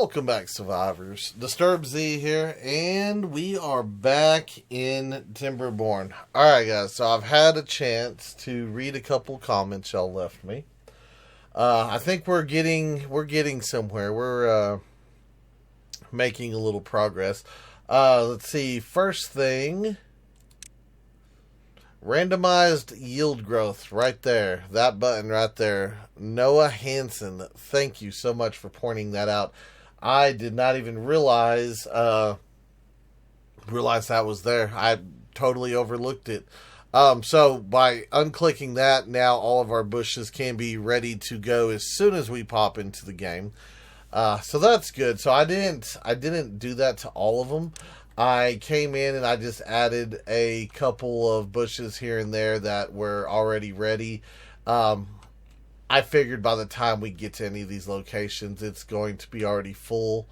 Welcome back, survivors. Disturbed Z here, and we are back in Timberborn. Alright guys, so I've had a chance to read a couple comments y'all left me. I think we're getting somewhere. We're making a little progress. Let's see, first thing, randomized yield growth right there. That button right there. Noah Hansen, thank you so much for pointing that out. I did not even realize that was there. I totally overlooked it. So by unclicking that, now all of our bushes can be ready to go as soon as we pop into the game. So that's good. So I didn't do that to all of them. I came in and I just added a couple of bushes here and there that were already ready. I figured by the time we get to any of these locations, it's going to be already fully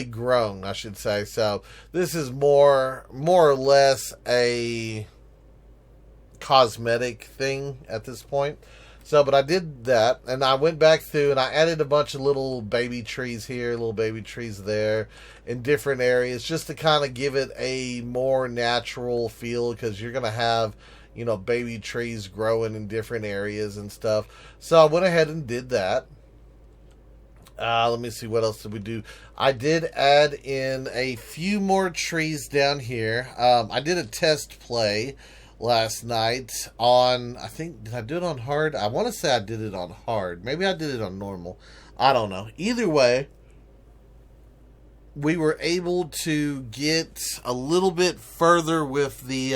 grown, I should say. So this is more or less a cosmetic thing at this point. So, but I did that, and I went back through and I added a bunch of little baby trees here, little baby trees there, in different areas, just to kind of give it a more natural feel, because you're going to have, you know, baby trees growing in different areas and stuff. So I went ahead and did that. Let me see, what else did we do? I did add in a few more trees down here. I did a test play last night on, I think, did I do it on hard? I want to say I did it on hard. Maybe I did it on normal. I don't know. Either way, we were able to get a little bit further with the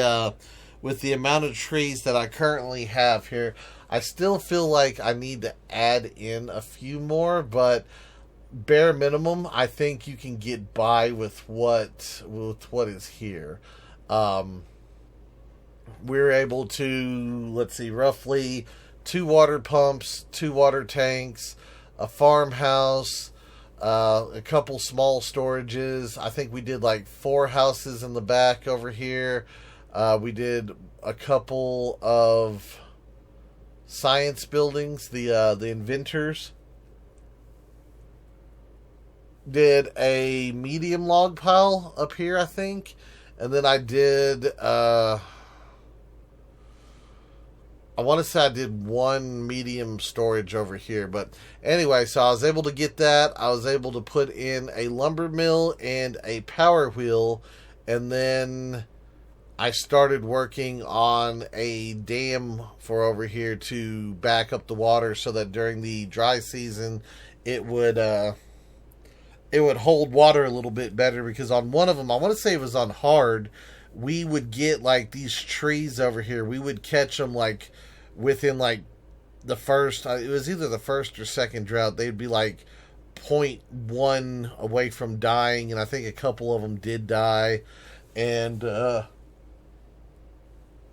amount of trees that I currently have here. I still feel like I need to add in a few more, but bare minimum, I think you can get by with what is here. We're able to, let's see, roughly 2 water pumps, 2 water tanks, a farmhouse, a couple small storages. I think we did like 4 houses in the back over here. We did a couple of science buildings, the inventors. Did a medium log pile up here, I think. And then I did, I want to say I did 1 medium storage over here. But anyway, so I was able to get that. I was able to put in a lumber mill and a power wheel. And then I started working on a dam for over here to back up the water so that during the dry season it would hold water a little bit better, because on one of them, I want to say it was on hard, we would get like these trees over here. We would catch them like within like the first, it was either the first or second drought. They'd be like 0.1 away from dying, and I think a couple of them did die. And,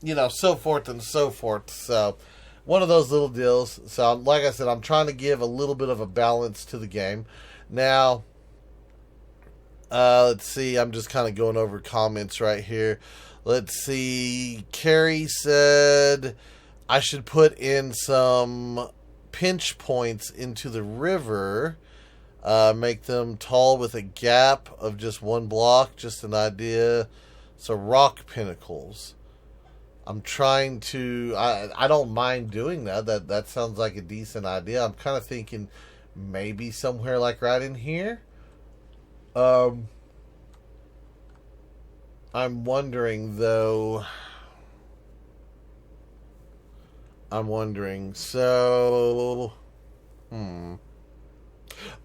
you know, so forth and so forth. So, one of those little deals. So, like I said, I'm trying to give a little bit of a balance to the game. Now, let's see. I'm just kind of going over comments right here. Let's see. Carrie said I should put in some pinch points into the river. Make them tall with a gap of just 1 block. Just an idea. So, rock pinnacles. I'm trying to, I don't mind doing that. That sounds like a decent idea. I'm kind of thinking maybe somewhere like right in here. I'm wondering though. So,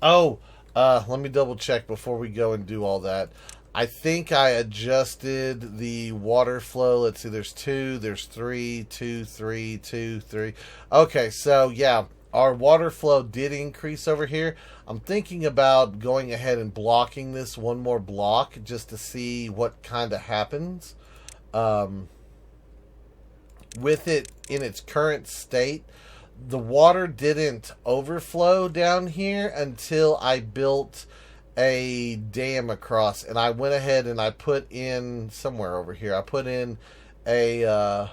oh, let me double check before we go and do all that. I think I adjusted the water flow. Let's see, there's 2, there's 3, 2, 3, 2, 3. Okay, so yeah, our water flow did increase over here. I'm thinking about going ahead and blocking this 1 more block just to see what kind of happens. With it in its current state, the water didn't overflow down here until I built a dam across, and I went ahead and I put in somewhere over here. I put in a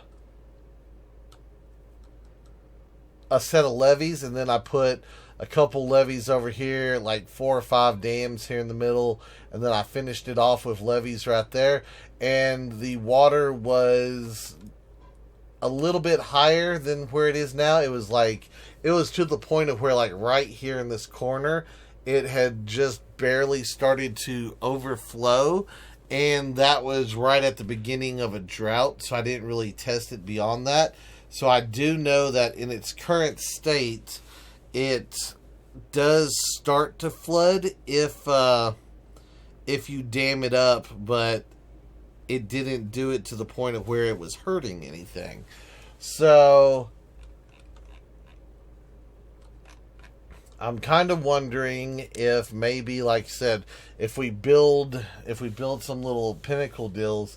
set of levees, and then I put a couple levees over here, like 4 or 5 dams here in the middle, and then I finished it off with levees right there. And the water was a little bit higher than where it is now. It was to the point of where, like, right here in this corner, it had just barely started to overflow, and that was right at the beginning of a drought, so I didn't really test it beyond that. So I do know that in its current state, it does start to flood if you dam it up, but it didn't do it to the point of where it was hurting anything. So I'm kind of wondering if maybe, like I said, if we build some little pinnacle deals,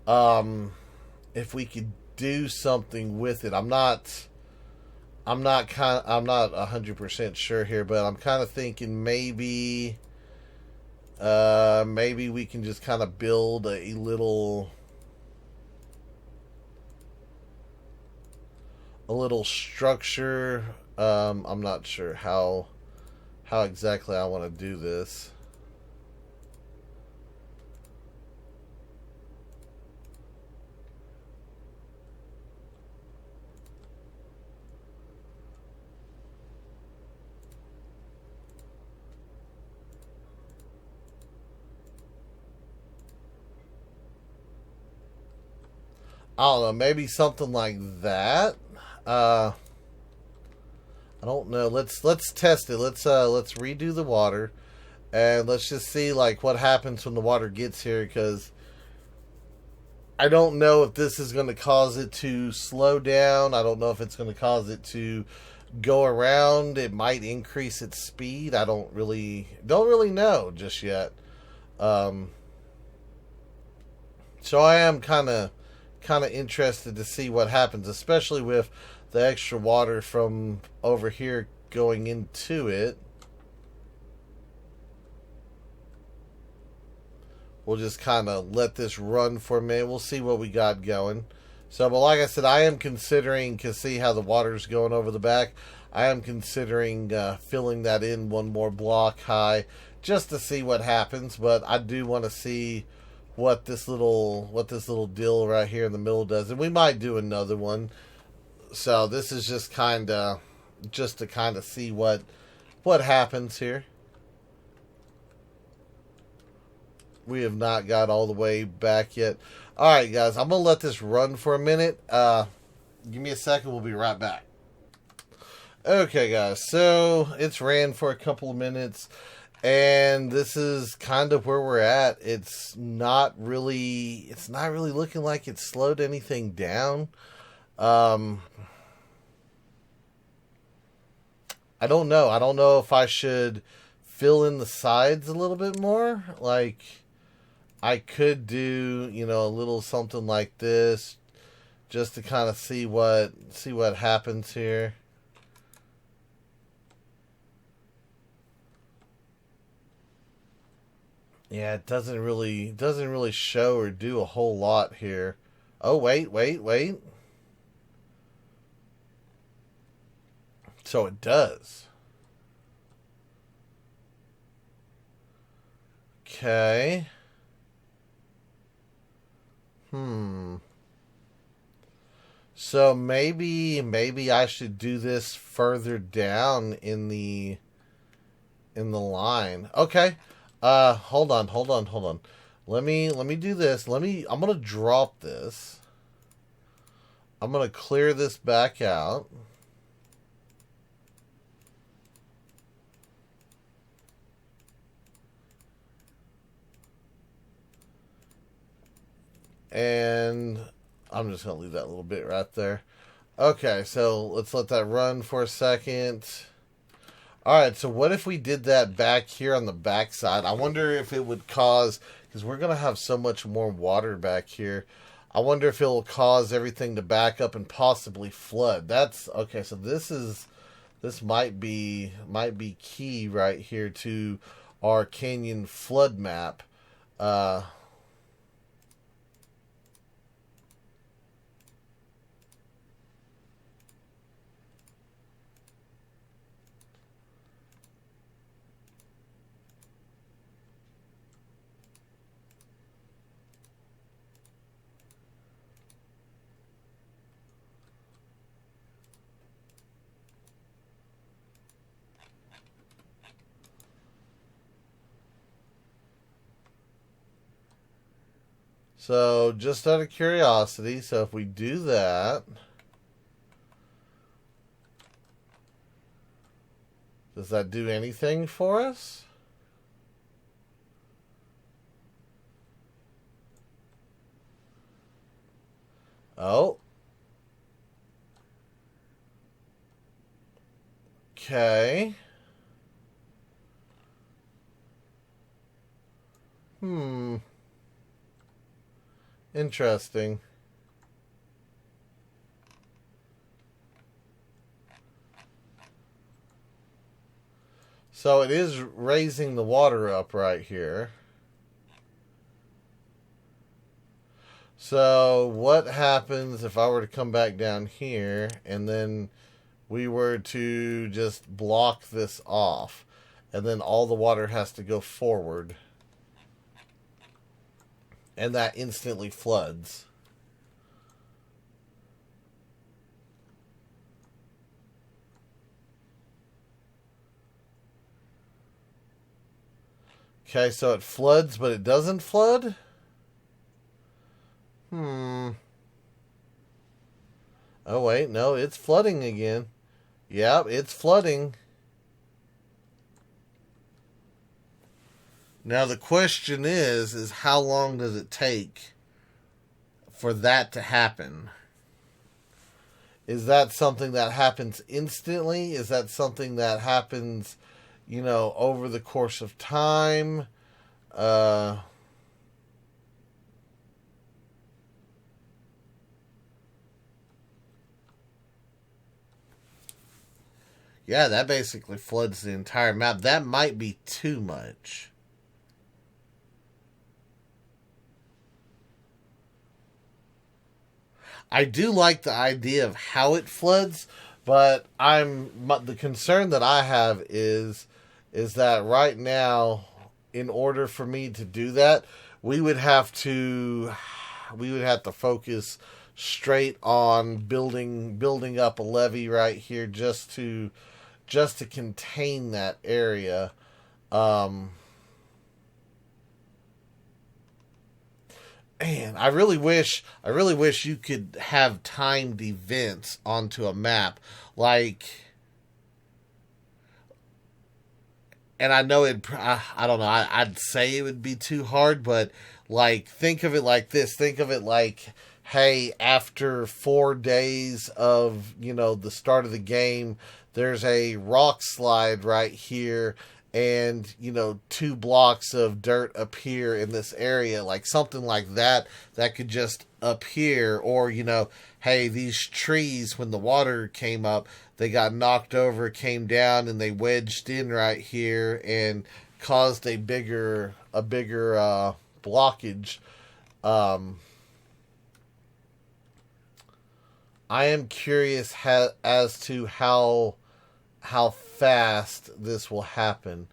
if we could do something with it. I'm not 100% sure here, but I'm kind of thinking maybe we can just kind of build a little structure. I'm not sure how exactly I want to do this. I don't know, maybe something like that. I don't know. Let's test it. Let's redo the water, and let's just see like what happens when the water gets here, because I don't know if this is going to cause it to slow down. I don't know if it's going to cause it to go around. It might increase its speed. I don't really know just yet. So I am kind of interested to see what happens, especially with the extra water from over here going into it. We'll just kind of let this run for a minute. We'll see what we got going. So, but like I said, I am considering, to see how the water's going over the back, I am considering filling that in one more block high just to see what happens. But I do want to see what this little deal right here in the middle does, and we might do another one. So this is just to kind of see what happens here. We have not got all the way back yet. All right, guys, I'm gonna let this run for a minute. Give me a second. We'll be right back. Okay, guys. So it's ran for a couple of minutes, and this is kind of where we're at. It's not really looking like it's slowed anything down. I don't know. I don't know if I should fill in the sides a little bit more. Like, I could do, a little something like this just to kind of see what happens here. Yeah, it doesn't really show or do a whole lot here. Oh, wait. So it does. Okay. So maybe I should do this further down in the line. Okay. Hold on. Let me do this. I'm gonna drop this. I'm gonna clear this back out. And I'm just going to leave that little bit right there. Okay, so let's let that run for a second. Alright, so what if we did that back here on the back side? I wonder if it would cause, because we're going to have so much more water back here, I wonder if it will cause everything to back up and possibly flood. That's, okay, so this might be key right here to our canyon flood map. So just out of curiosity, so if we do that, does that do anything for us? Oh. Okay. Interesting. So it is raising the water up right here. So what happens if I were to come back down here and then we were to just block this off, and then all the water has to go forward, and that instantly floods? Okay, so it floods, but it doesn't flood? Oh, wait, no, it's flooding again. Yep, it's flooding. Now, the question is how long does it take for that to happen? Is that something that happens instantly? Is that something that happens, over the course of time? Yeah, that basically floods the entire map. That might be too much. I do like the idea of how it floods, but the concern that I have is that right now, in order for me to do that, we would have to focus straight on building up a levee right here just to contain that area. Man, I really wish you could have timed events onto a map, like. And I know I don't know. I'd say it would be too hard, but like, think of it like this. Think of it like, hey, after 4 days of the start of the game, there's a rock slide right here, and 2 blocks of dirt appear in this area, like something like that could just appear. Or hey, these trees, when the water came up, they got knocked over, came down, and they wedged in right here and caused a bigger blockage. I am curious as to how fast this will happen.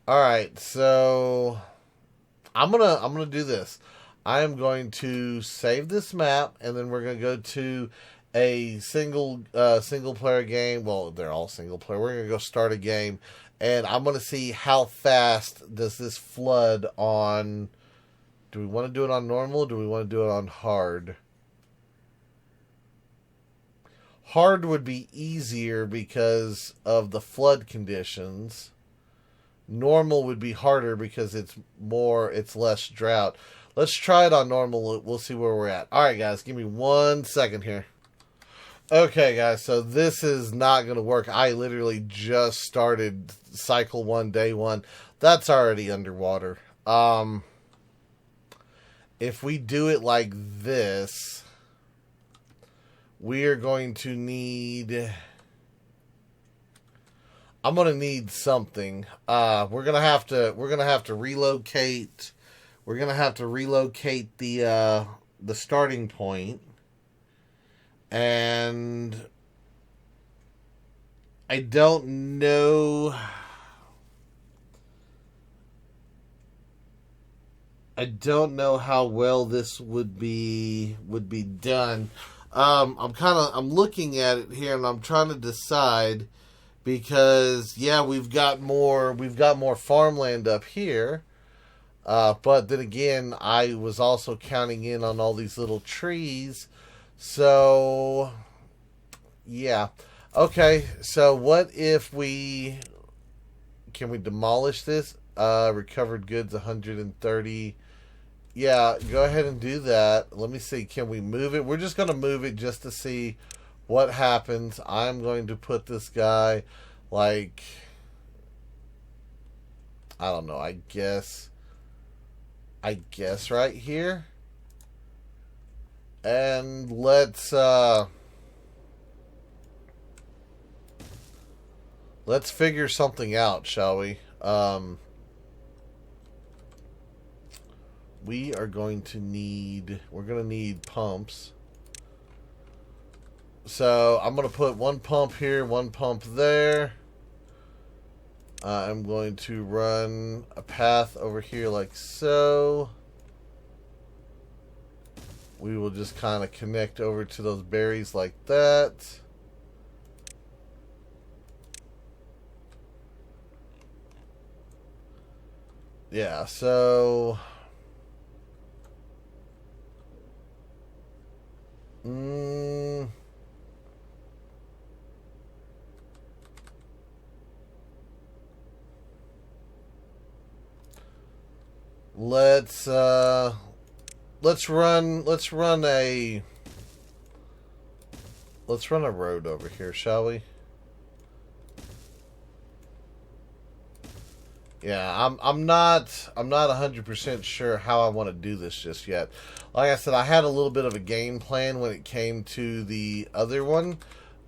All right, so I'm gonna do this. I am going to save this map, and then we're gonna go to a single player game. Well, they're all single player. We're gonna go start a game, and I'm gonna see how fast does this flood on. Do we want to do it on normal? Or do we want to do it on hard? Hard would be easier because of the flood conditions. Normal would be harder because it's less drought. Let's try it on normal. We'll see where we're at. All right, guys, give me 1 second here. Okay, guys, so this is not going to work. I literally just started cycle 1, day 1. That's already underwater. If we do it like this, we are going to need. I'm gonna need something. We're gonna have to relocate. We're gonna have to relocate the starting point, and I don't know. I don't know how well this would be done. I'm looking at it here, and I'm trying to decide, because we've got more farmland up here. But then again, I was also counting in on all these little trees. So, yeah. Okay, so what if we... Can we demolish this? Recovered goods 130. Yeah, go ahead and do that. Let me see. Can we move it? We're just going to move it just to see what happens. I'm going to put this guy like... I don't know. I guess right here. And let's figure something out, shall we? We're going to need pumps. So I'm going to put one pump here, one pump there. I'm going to run a path over here like so. We will just kind of connect over to those berries like that. Yeah, so... Let's run a road over here, shall we? Yeah, I'm not 100% sure how I want to do this just yet. Like I said, I had a little bit of a game plan when it came to the other one,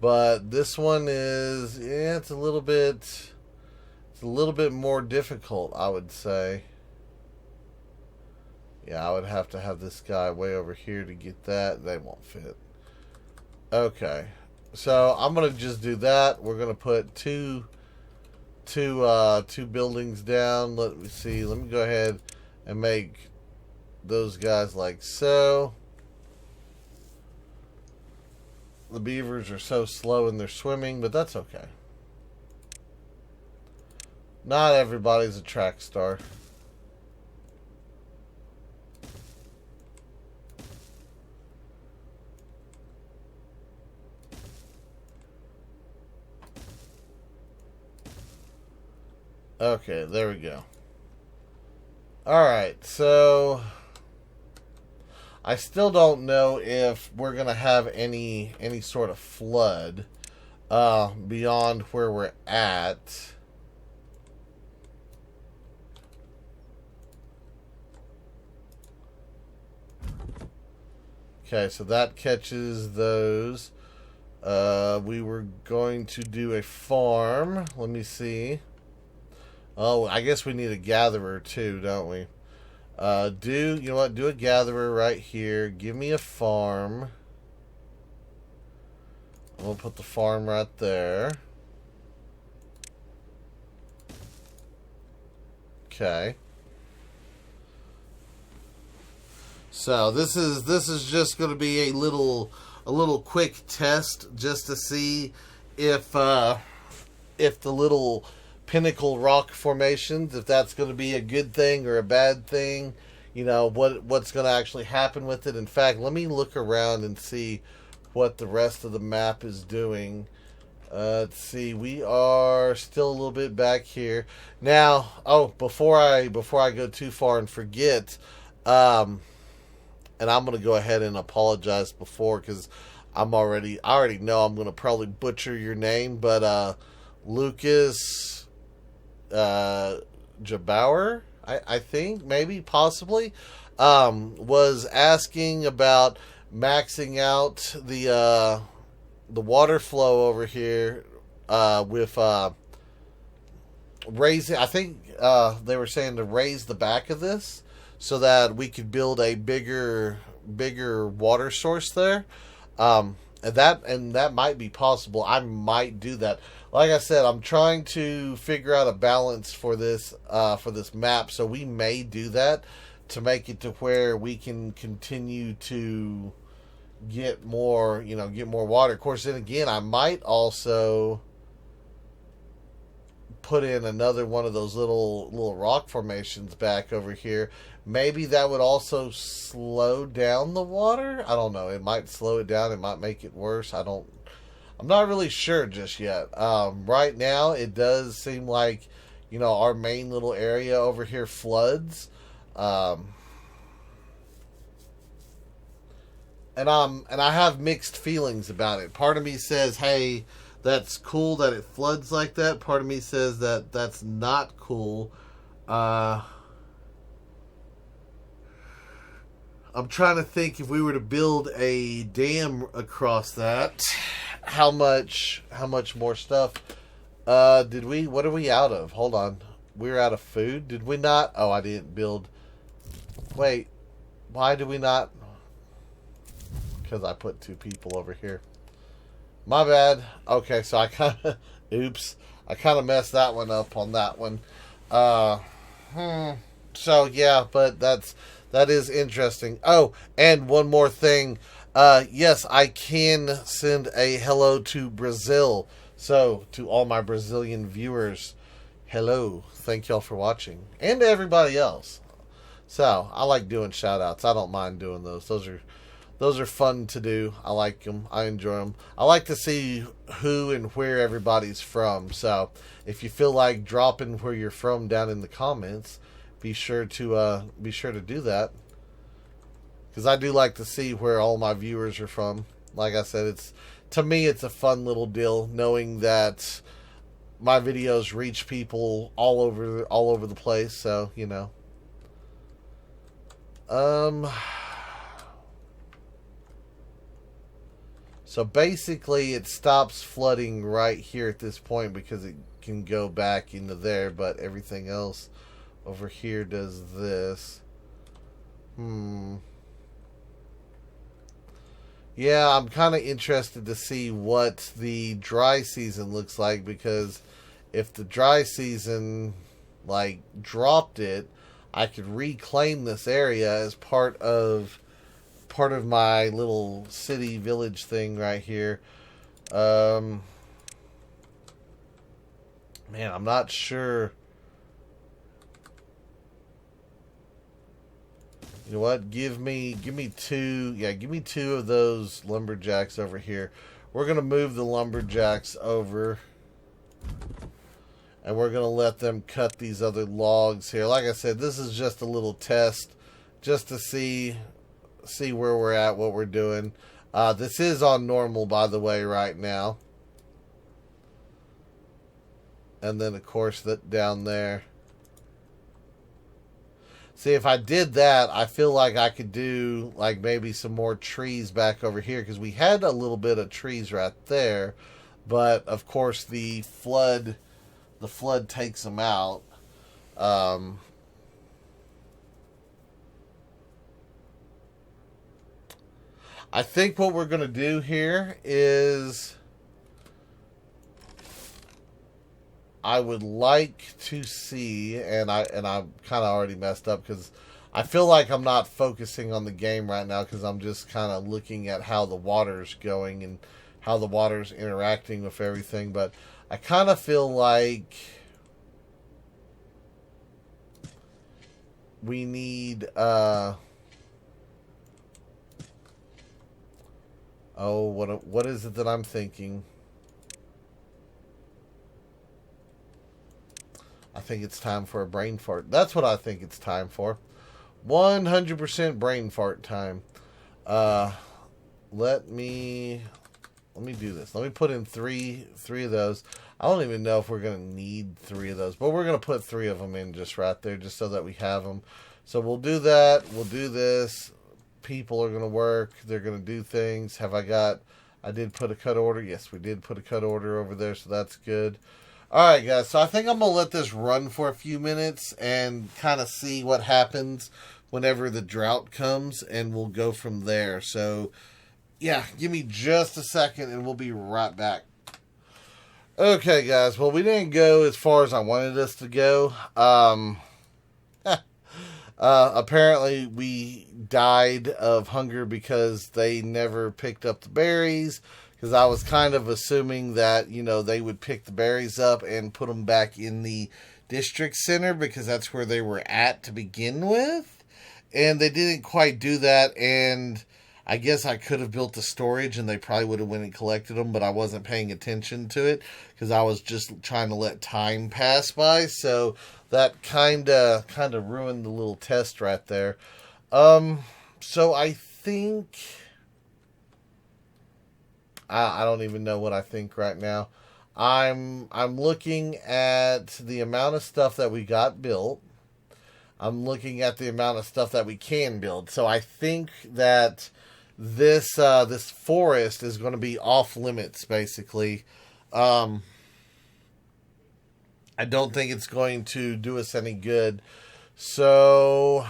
but this one is it's a little bit more difficult, I would say. Yeah, I would have to have this guy way over here to get that. They won't fit. Okay. So I'm going to just do that. We're going to put two buildings down. Let me see. Let me go ahead and make those guys like so. The beavers are so slow in their swimming, but that's okay. Not everybody's a track star. Okay, there we go. Alright, so I still don't know if we're going to have any sort of flood beyond where we're at. Okay, so that catches those. We were going to do a farm. Let me see. Oh, I guess we need a gatherer too, don't we? You know what? Do a gatherer right here. Give me a farm. We'll put the farm right there. Okay. So this is just going to be a little quick test just to see if the little pinnacle rock formations, if that's going to be a good thing or a bad thing, you know, what's going to actually happen with it. In fact, let me look around and see what the rest of the map is doing. Let's see, we are still a little bit back here now. Oh, before I go too far and forget, and I'm going to go ahead and apologize before, because I already know I'm going to probably butcher your name, but Lucas Jabauer, I think, maybe, possibly, was asking about maxing out the water flow over here with raising. I think they were saying to raise the back of this so that we could build a bigger water source there. And that might be possible. I might do that. Like I said, I'm trying to figure out a balance for this map, so we may do that to make it to where we can continue to get more water. Of course, then again, I might also put in another one of those little rock formations back over here, maybe that would also slow down the water. I don't know. It might slow it down. It might make it worse. I'm not really sure just yet. Right now, it does seem like, our main little area over here floods. And I have mixed feelings about it. Part of me says, "Hey, that's cool that it floods like that." Part of me says that that's not cool. I'm trying to think, if we were to build a dam across that, how much more stuff what are we out of? Hold on. We're out of food. Did we not? Oh, I didn't build. Wait. Why did we not? Because I put 2 people over here. My bad. Okay, so I kind of... Oops. I kind of messed that one up on that one. So, yeah, but that is interesting. Oh, and one more thing. Yes, I can send a hello to Brazil. So, to all my Brazilian viewers, hello. Thank y'all for watching. And to everybody else. So, I like doing shout-outs. I don't mind doing those. Those are fun to do. I like them. I enjoy them. I like to see who and where everybody's from. So, if you feel like dropping where you're from down in the comments, be sure to do that. Because I do like to see where all my viewers are from. Like I said, to me it's a fun little deal knowing that my videos reach people all over the place. So, So basically it stops flooding right here at this point because it can go back into there, but everything else over here does this. Yeah, I'm kind of interested to see what the dry season looks like, because if the dry season dropped it, I could reclaim this area as part of my little city village thing right here. Man, I'm not sure. You know what? Give me 2. Yeah, give me 2 of those lumberjacks over here. We're gonna move the lumberjacks over, and we're gonna let them cut these other logs here. Like I said, this is just a little test, just to see where we're at, what we're doing. This is on normal, by the way, right now. And then, of course, that down there. See, if I did that, I feel like I could do maybe some more trees back over here, because we had a little bit of trees right there, but of course the flood takes them out. I think what we're going to do here is I would like to see, and I kind of already messed up because I feel like I'm not focusing on the game right now, because I'm just kind of looking at how the water's going and how the water's interacting with everything. But I kind of feel like we need what is it that I'm thinking? I think it's time for a brain fart. That's what I think it's time for. 100% brain fart time. Let me do this. Let me put in three of those. I don't even know if we're going to need 3 of those, but we're going to put 3 of them in just right there, just so that we have them. So we'll do that. We'll do this. People are going to work. They're going to do things. I did put a cut order. Yes, we did put a cut order over there, so that's good. Alright, guys, so I think I'm going to let this run for a few minutes and kind of see what happens whenever the drought comes, and we'll go from there. So, yeah, give me just a second, and we'll be right back. Okay, guys, well, we didn't go as far as I wanted us to go. Apparently, we died of hunger because they never picked up the berries, because I was kind of assuming that, you know, they would pick the berries up and put them back in the district center because that's where they were at to begin with. And they didn't quite do that, and I guess I could have built the storage and they probably would have went and collected them, but I wasn't paying attention to it because I was just trying to let time pass by. So that kind of ruined the little test right there. So I think I don't even know what I think right now. I'm looking at the amount of stuff that we got built. I'm looking at the amount of stuff that we can build. So I think that this forest is going to be off limits, basically. I don't think it's going to do us any good. So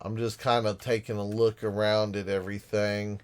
I'm just kind of taking a look around at everything.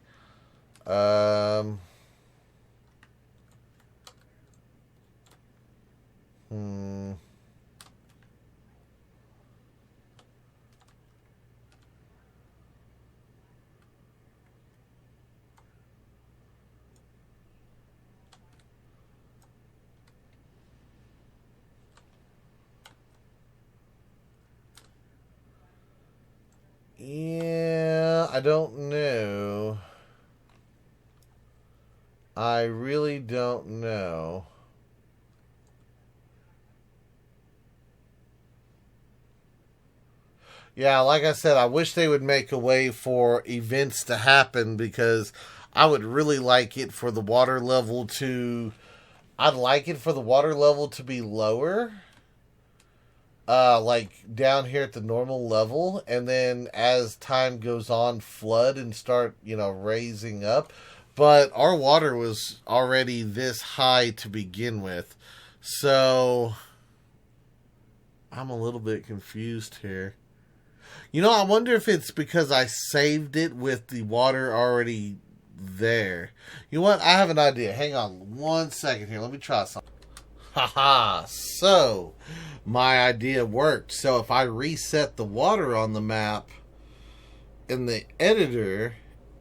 Yeah, I don't know. I really don't know. Yeah, like I said, I wish they would make a way for events to happen because I would really like it for the water level to. I'd like it for the water level to be lower. Like down here at the normal level, and then as time goes on, flood and start, you know, raising up. But our water was already this high to begin with, so I'm a little bit confused here. You know, I wonder if it's because I saved it with the water already there. You know what? I have an idea. Hang on 1 second here. Let me try something. Haha, so my idea worked. So if I reset the water on the map in the editor,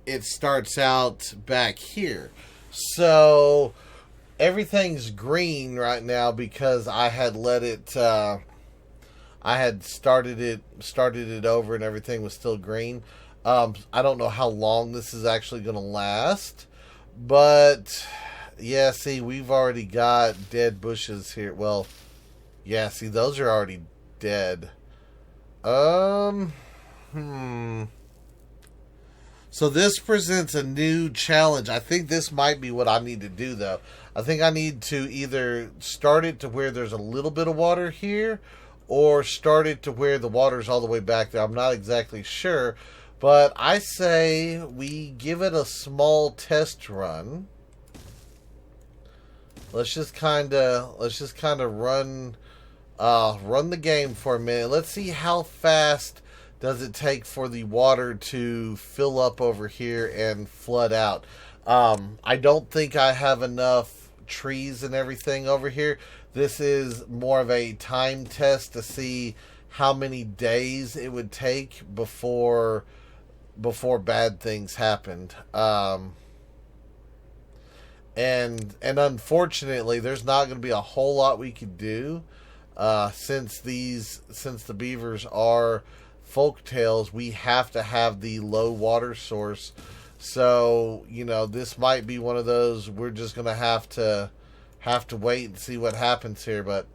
it starts out back here. So everything's green right now because I had let it I had started it over and everything was still green. I don't know how long this is actually going to last, but yeah, see, we've already got dead bushes here. Well, yeah, see, those are already dead. So this presents a new challenge. I think this might be what I need to do, though. I think I need to either start it to where there's a little bit of water here, or start it to where the water's all the way back there. I'm not exactly sure, but I say we give it a small test run. Let's just kind of run the game for a minute. Let's see how fast does it take for the water to fill up over here and flood out. I don't think I have enough trees and everything over here. This is more of a time test to see how many days it would take before bad things happened. And unfortunately, there's not going to be a whole lot we could do since the beavers are folktales. We have to have the low water source. So, you know, this might be one of those we're just going to have to wait and see what happens here. But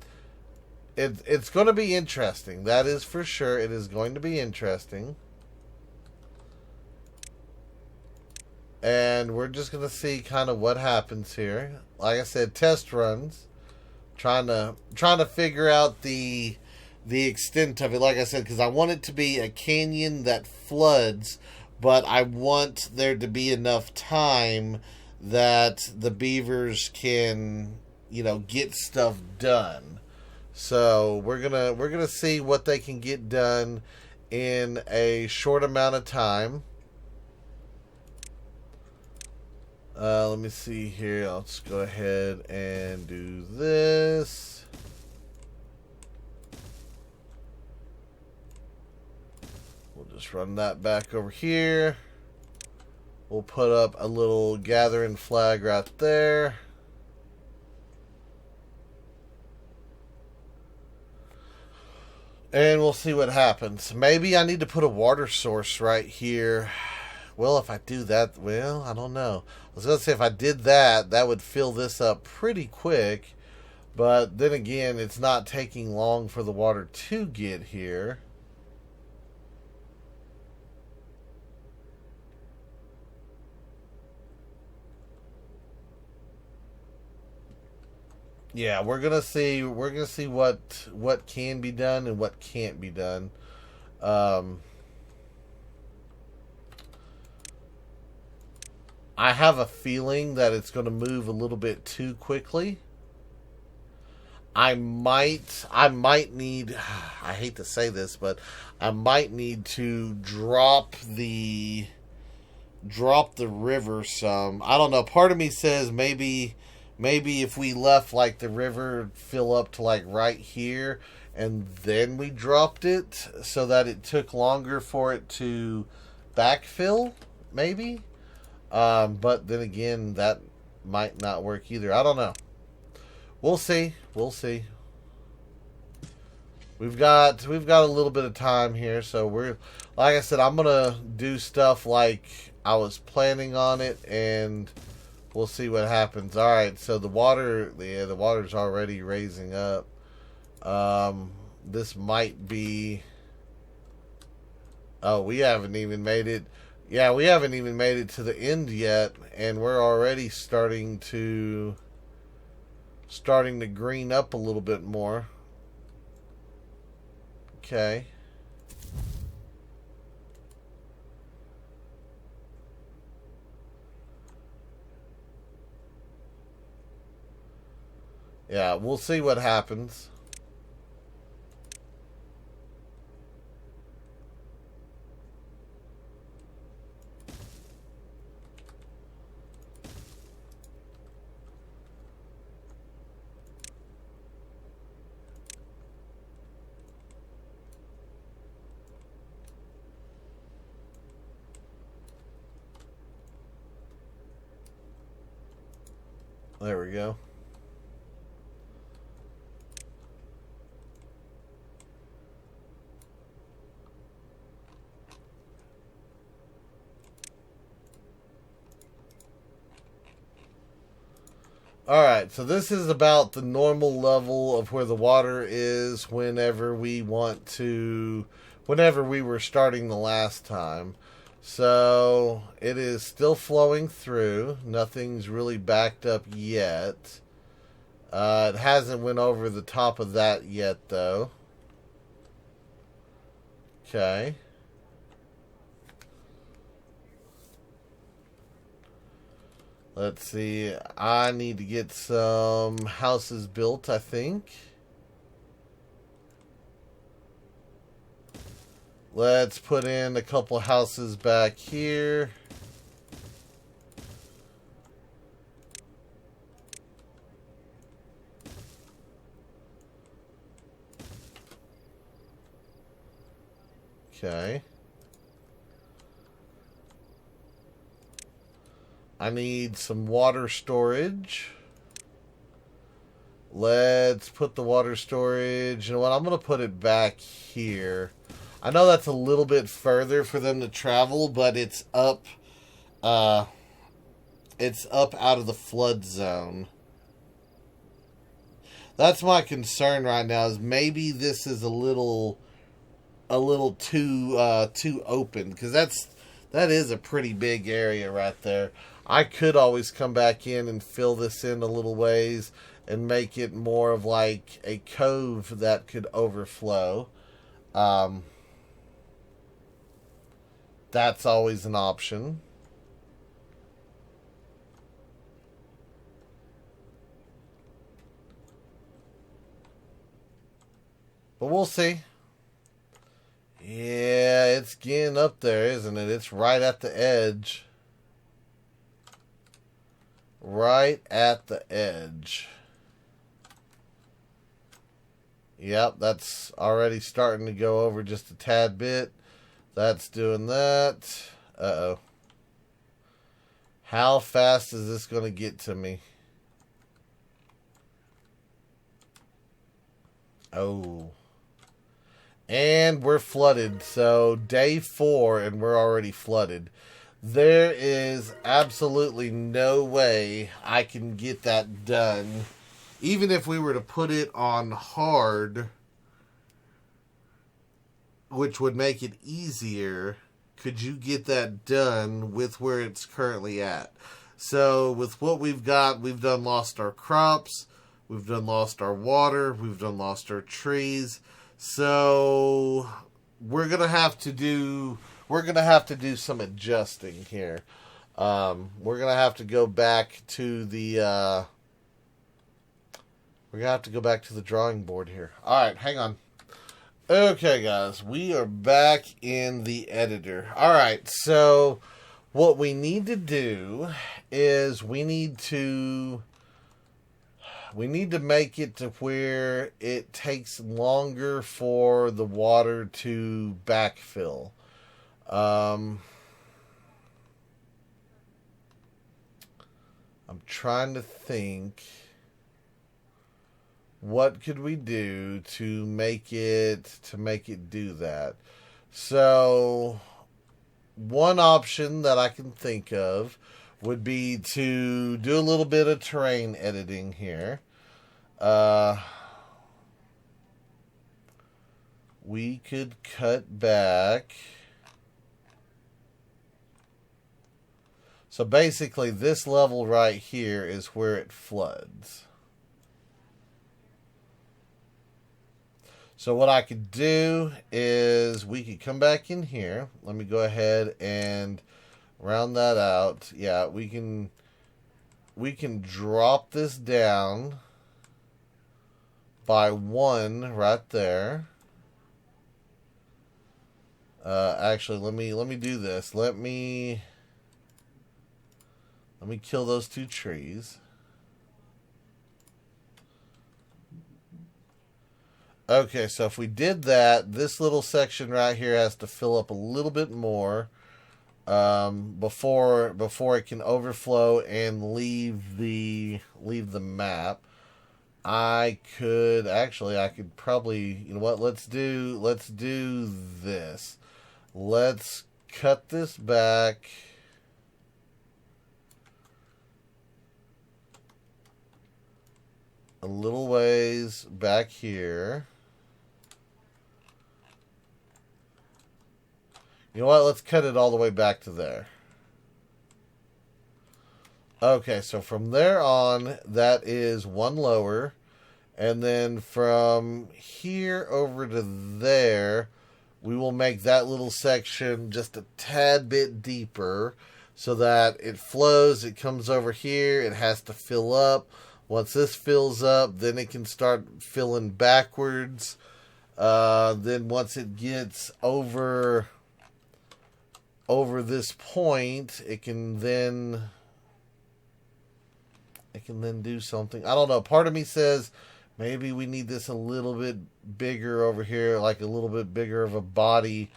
it's going to be interesting. That is for sure. It is going to be interesting. And we're just going to see kind of what happens here. Like I said, test runs. Trying to figure out the extent of it. Like I said, because I want it to be a canyon that floods, but I want there to be enough time that the beavers can, you know, get stuff done. So we're gonna see what they can get done in a short amount of time. Let me see here. Let's go ahead and do this. We'll just Let's run that back over here. We'll put up a little gathering flag right there. And we'll see what happens. Maybe I need to put a water source right here. Well, if I do that, well, I don't know. I was going to say if I did that, that would fill this up pretty quick. But then again, it's not taking long for the water to get here. Yeah, we're gonna see what can be done and what can't be done. I have a feeling that it's going to move a little bit too quickly. I might need, I hate to say this, but I might need to drop the river some. I don't know. Part of me says maybe if we left like the river fill up to like right here and then we dropped it so that it took longer for it to backfill, maybe. But then again, that might not work either. I don't know. We'll see. We'll see. We've got a little bit of time here, so we're, like I said, I'm gonna do stuff like I was planning on it, and we'll see what happens. All right, so the water's already raising up. This might be. Oh, we haven't even made it. Yeah, we haven't even made it to the end yet, and we're already starting to green up a little bit more. Okay. Yeah, we'll see what happens. There we go. Alright, so this is about the normal level of where the water is whenever we were starting the last time. So it is still flowing through. Nothing's really backed up yet. It hasn't went over the top of that yet, though. Okay. Let's see. I need to get some houses built, I think. Let's put in a couple houses back here. Okay. I need some water storage. Let's put the water storage. You know what? I'm going to put it back here. I know that's a little bit further for them to travel, but it's up out of the flood zone. That's my concern right now, is maybe this is a little too open, because that is a pretty big area right there. I could always come back in and fill this in a little ways and make it more of like a cove that could overflow. That's always an option. But we'll see. Yeah, it's getting up there, isn't it? It's right at the edge. Right at the edge. Yep, that's already starting to go over just a tad bit. That's doing that. Uh-oh. How fast is this going to get to me? Oh. And we're flooded. So day 4 and we're already flooded. There is absolutely no way I can get that done. Even if we were to put it on hard, which would make it easier, could you get that done with where it's currently at? So with what we've got, we've done lost our crops, we've done lost our water, we've done lost our trees. So we're gonna have to do some adjusting here. We're gonna have to go back to the drawing board here. All right, hang on. Okay, guys, we are back in the editor. All right, so what we need to do is we need to make it to where it takes longer for the water to backfill. I'm trying to think, what could we do to make it do that? So one option that I can think of would be to do a little bit of terrain editing here. We could cut back. So basically this level right here is where it floods. So what I could do is we could come back in here. Let me go ahead and round that out. Yeah, we can drop this down by 1 right there. Actually, let me do this. Let me kill those 2 trees. Okay, so if we did that, this little section right here has to fill up a little bit more before it can overflow and leave the map. I could probably, you know what? Let's do this. Let's cut this back a little ways back here. You know what? Let's cut it all the way back to there. Okay, so from there on, that is 1 lower. And then from here over to there, we will make that little section just a tad bit deeper so that it flows. It comes over here. It has to fill up. Once this fills up, then it can start filling backwards. Then once it gets over this point, it can then do something. I don't know. Part of me says maybe we need this a little bit bigger over here, like a little bit bigger of a body.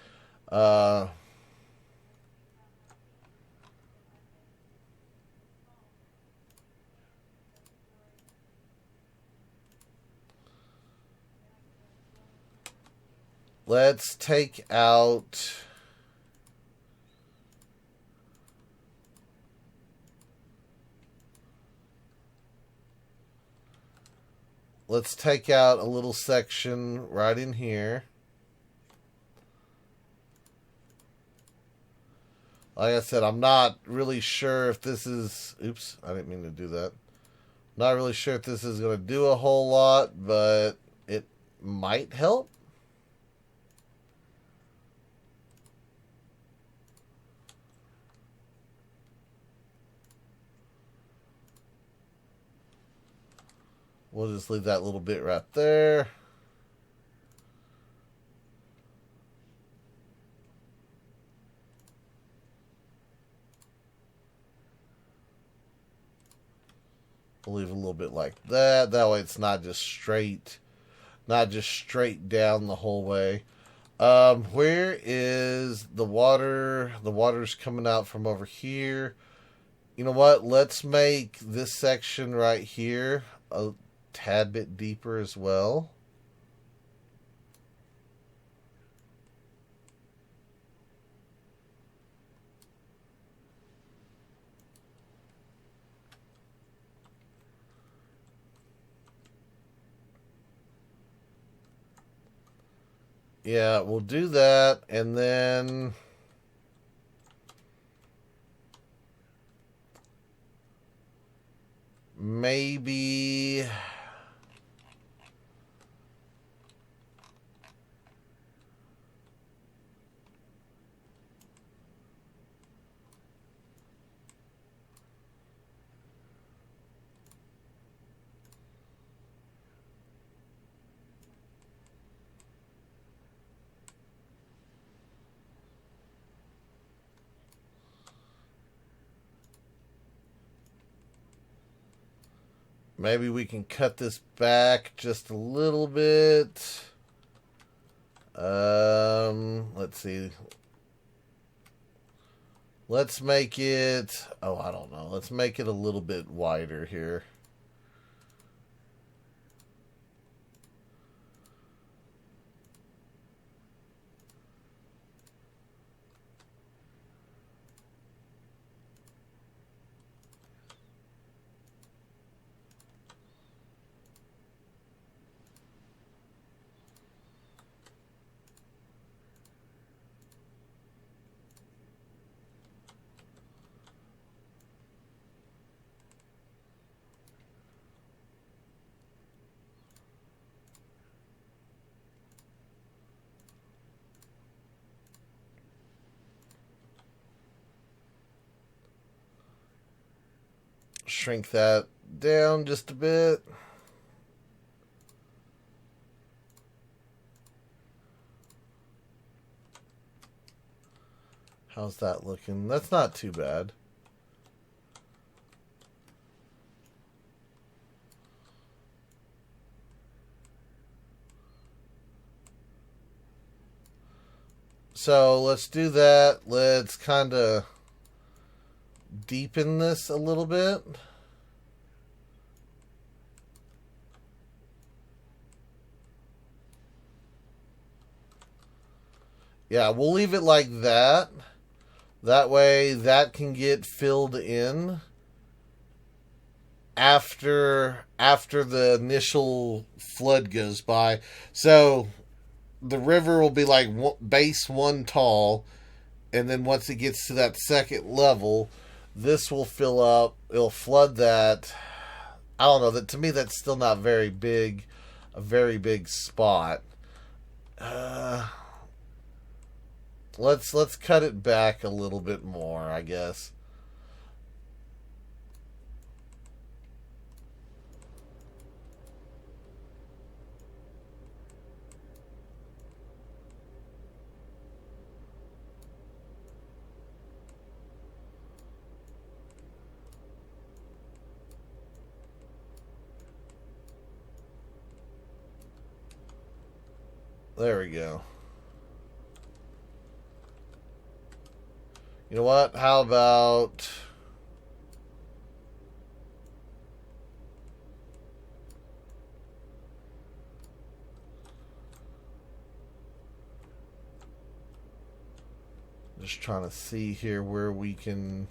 Let's take out... Let's take out a little section right in here. Like I said, I'm not really sure if this is... Oops, I didn't mean to do that. Not really sure if this is going to do a whole lot, but it might help. We'll just leave that little bit right there. We'll leave a little bit like that. That way it's not just straight down the whole way. Where is the water? The water's coming out from over here. You know what? Let's make this section right here a tad bit deeper as well. Yeah, we'll do that, and then maybe we can cut this back just a little bit. Let's see. Let's make it, oh, I don't know. Let's make it a little bit wider here. Shrink that down just a bit. How's that looking? That's not too bad. So let's do that. Let's kind of deepen this a little bit. Yeah, we'll leave it like that. That way that can get filled in after the initial flood goes by. So the river will be like base one tall, and then once it gets to that second level, this will fill up. It'll flood that. I don't know. That to me, that's still not very big. A very big spot. Let's cut it back a little bit more, I guess. There we go. You know what? How about just trying to see here where we can.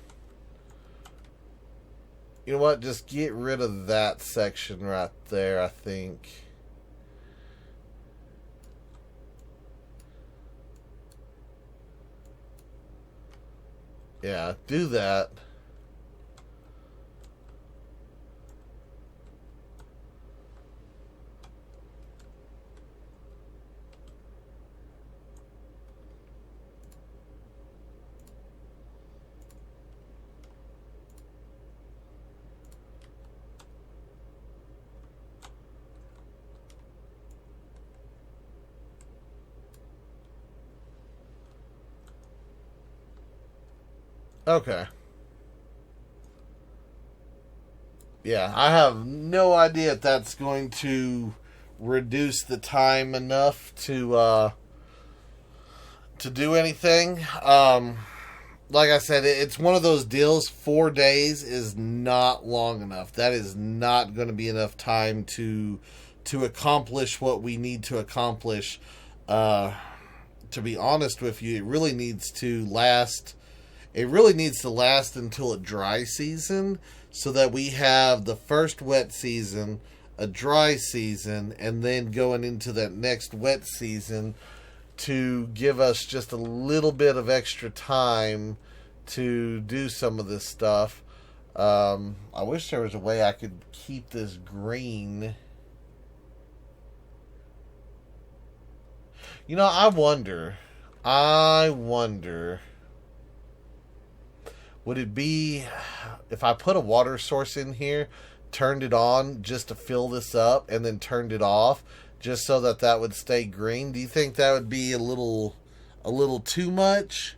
You know what? Just get rid of that section right there, I think. Yeah, do that. Okay. Yeah, I have no idea if that's going to reduce the time enough to to do anything. Like I said, it's one of those deals. 4 days is not long enough. That is not going to be enough time to accomplish what we need to accomplish. To be honest with you, it really needs to last. It really needs to last until a dry season, so that we have the first wet season, a dry season, and then going into that next wet season to give us just a little bit of extra time to do some of this stuff. I wish there was a way I could keep this green. You know, I wonder, would it be if I put a water source in here, turned it on just to fill this up, and then turned it off just so that that would stay green? Do you think that would be a little too much?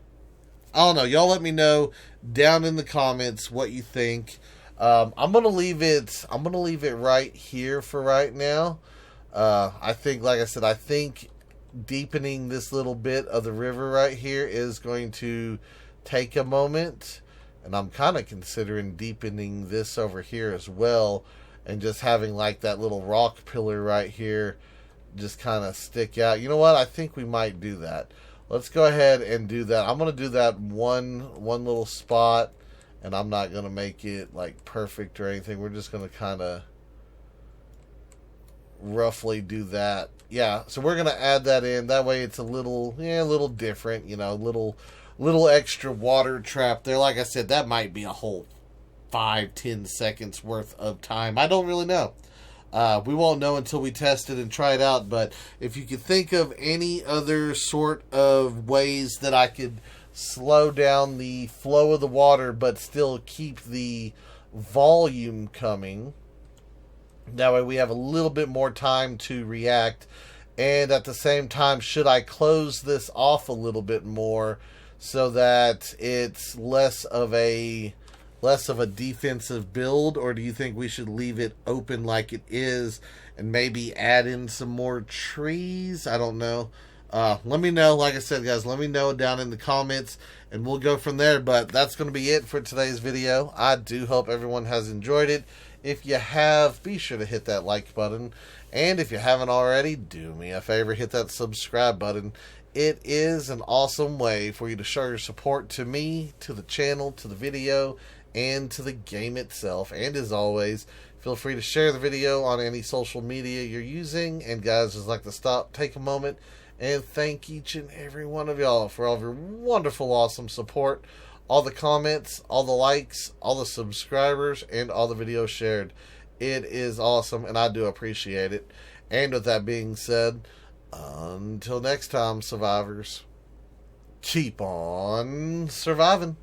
I don't know. Y'all let me know down in the comments what you think. I'm gonna leave it right here for right now. I think, like I said, I think deepening this little bit of the river right here is going to take a moment, and I'm kind of considering deepening this over here as well, and just having like that little rock pillar right here just kind of stick out. You know what? I think we might do that. Let's go ahead and do that. I'm going to do that one little spot, and I'm not going to make it like perfect or anything. We're just going to kind of roughly do that. Yeah, so we're going to add that in. That way it's a little different, you know, little extra water trap there. Like I said, that might be a whole 5-10 seconds worth of time. I don't really know. We won't know until we test it and try it out. But if you could think of any other sort of ways that I could slow down the flow of the water but still keep the volume coming, that way we have a little bit more time to react. And at the same time, should I close this off a little bit more so that it's less of a defensive build, or do you think we should leave it open like it is and maybe add in some more trees? I don't know. Let me know. Like I said, guys, let me know down in the comments, and we'll go from there. But that's going to be it for today's video. I do hope everyone has enjoyed it. If you have, be sure to hit that like button. And if you haven't already, do me a favor, hit that subscribe button. It is an awesome way for you to show your support to me, to the channel, to the video, and to the game itself. And as always, feel free to share the video on any social media you're using. And guys, just like to take a moment and thank each and every one of y'all for all of your wonderful, awesome support. All the comments, all the likes, all the subscribers, and all the videos shared. It is awesome, and I do appreciate it. And with that being said, until next time, survivors, keep on surviving.